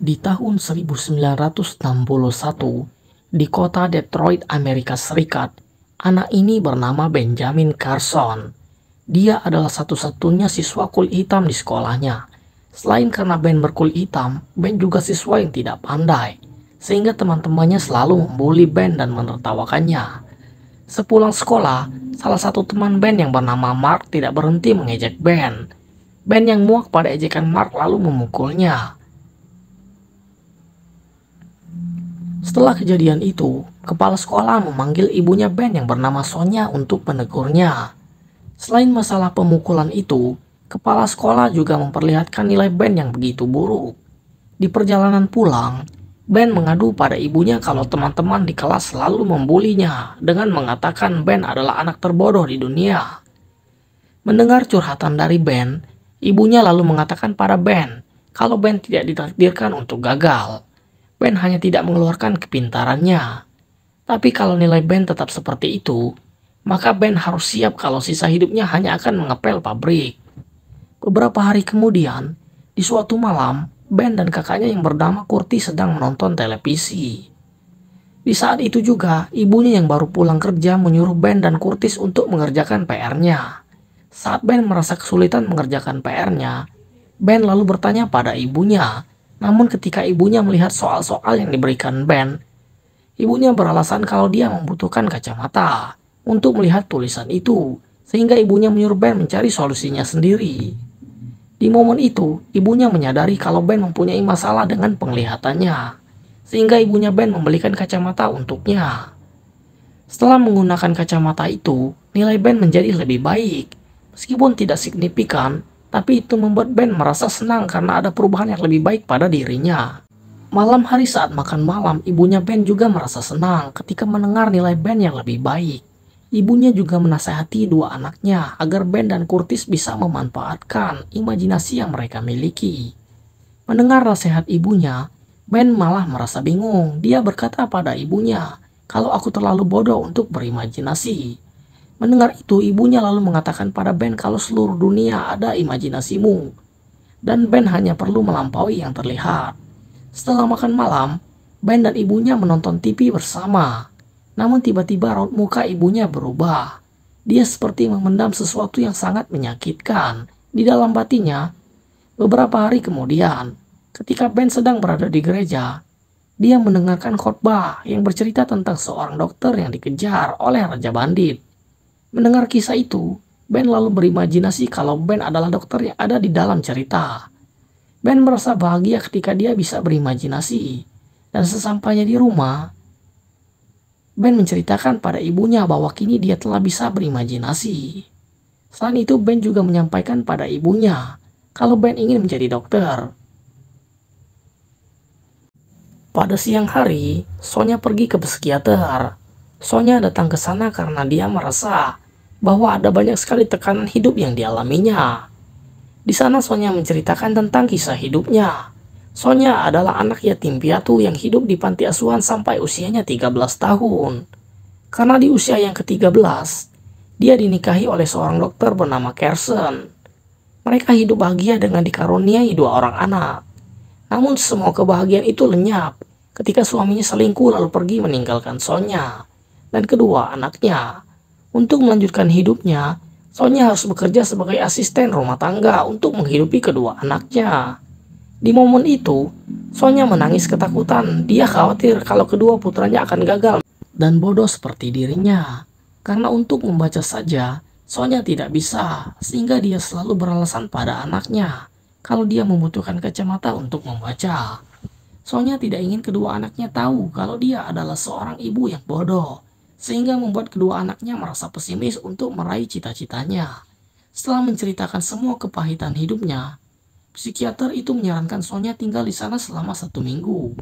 Di tahun 1961, di kota Detroit, Amerika Serikat, anak ini bernama Benjamin Carson. Dia adalah satu-satunya siswa kulit hitam di sekolahnya. Selain karena Ben berkulit hitam, Ben juga siswa yang tidak pandai, sehingga teman-temannya selalu membuli Ben dan menertawakannya. Sepulang sekolah, salah satu teman Ben yang bernama Mark tidak berhenti mengejek Ben. Ben yang muak pada ejekan Mark lalu memukulnya. Setelah kejadian itu, kepala sekolah memanggil ibunya Ben yang bernama Sonya untuk menegurnya. Selain masalah pemukulan itu, kepala sekolah juga memperlihatkan nilai Ben yang begitu buruk. Di perjalanan pulang, Ben mengadu pada ibunya kalau teman-teman di kelas selalu membulinya dengan mengatakan Ben adalah anak terbodoh di dunia. Mendengar curhatan dari Ben, ibunya lalu mengatakan pada Ben kalau Ben tidak ditakdirkan untuk gagal. Ben hanya tidak mengeluarkan kepintarannya. Tapi kalau nilai Ben tetap seperti itu, maka Ben harus siap kalau sisa hidupnya hanya akan mengepel pabrik. Beberapa hari kemudian, di suatu malam, Ben dan kakaknya yang bernama Curtis sedang menonton televisi. Di saat itu juga, ibunya yang baru pulang kerja menyuruh Ben dan Curtis untuk mengerjakan PR-nya. Saat Ben merasa kesulitan mengerjakan PR-nya, Ben lalu bertanya pada ibunya. Namun ketika ibunya melihat soal-soal yang diberikan Ben, ibunya beralasan kalau dia membutuhkan kacamata untuk melihat tulisan itu, sehingga ibunya menyuruh Ben mencari solusinya sendiri. Di momen itu, ibunya menyadari kalau Ben mempunyai masalah dengan penglihatannya, sehingga ibunya Ben membelikan kacamata untuknya. Setelah menggunakan kacamata itu, nilai Ben menjadi lebih baik, meskipun tidak signifikan. Tapi itu membuat Ben merasa senang karena ada perubahan yang lebih baik pada dirinya. Malam hari saat makan malam, ibunya Ben juga merasa senang ketika mendengar nilai Ben yang lebih baik. Ibunya juga menasihati dua anaknya agar Ben dan Curtis bisa memanfaatkan imajinasi yang mereka miliki. Mendengar nasihat ibunya, Ben malah merasa bingung. Dia berkata pada ibunya, kalau aku terlalu bodoh untuk berimajinasi. Mendengar itu, ibunya lalu mengatakan pada Ben kalau seluruh dunia ada imajinasimu, dan Ben hanya perlu melampaui yang terlihat. Setelah makan malam, Ben dan ibunya menonton TV bersama. Namun tiba-tiba raut muka ibunya berubah. Dia seperti memendam sesuatu yang sangat menyakitkan di dalam batinnya. Beberapa hari kemudian, ketika Ben sedang berada di gereja, dia mendengarkan khotbah yang bercerita tentang seorang dokter yang dikejar oleh Raja Bandit. Mendengar kisah itu, Ben lalu berimajinasi kalau Ben adalah dokter yang ada di dalam cerita. Ben merasa bahagia ketika dia bisa berimajinasi. Dan sesampainya di rumah, Ben menceritakan pada ibunya bahwa kini dia telah bisa berimajinasi. Selain itu, Ben juga menyampaikan pada ibunya kalau Ben ingin menjadi dokter. Pada siang hari, Sonya pergi ke psikiater. Sonya datang ke sana karena dia merasa bahwa ada banyak sekali tekanan hidup yang dialaminya. Di sana Sonya menceritakan tentang kisah hidupnya. Sonya adalah anak yatim piatu yang hidup di panti asuhan sampai usianya 13 tahun. Karena di usia yang ke-13, dia dinikahi oleh seorang dokter bernama Carson. Mereka hidup bahagia dengan dikaruniai 2 orang anak. Namun semua kebahagiaan itu lenyap ketika suaminya selingkuh lalu pergi meninggalkan Sonya dan kedua anaknya. Untuk melanjutkan hidupnya, Sonya harus bekerja sebagai asisten rumah tangga untuk menghidupi kedua anaknya. Di momen itu, Sonya menangis ketakutan. Dia khawatir kalau kedua putranya akan gagal dan bodoh seperti dirinya. Karena untuk membaca saja, Sonya tidak bisa, sehingga dia selalu beralasan pada anaknya kalau dia membutuhkan kacamata untuk membaca. Sonya tidak ingin kedua anaknya tahu kalau dia adalah seorang ibu yang bodoh, sehingga membuat kedua anaknya merasa pesimis untuk meraih cita-citanya. Setelah menceritakan semua kepahitan hidupnya, psikiater itu menyarankan Sonya tinggal di sana selama 1 minggu.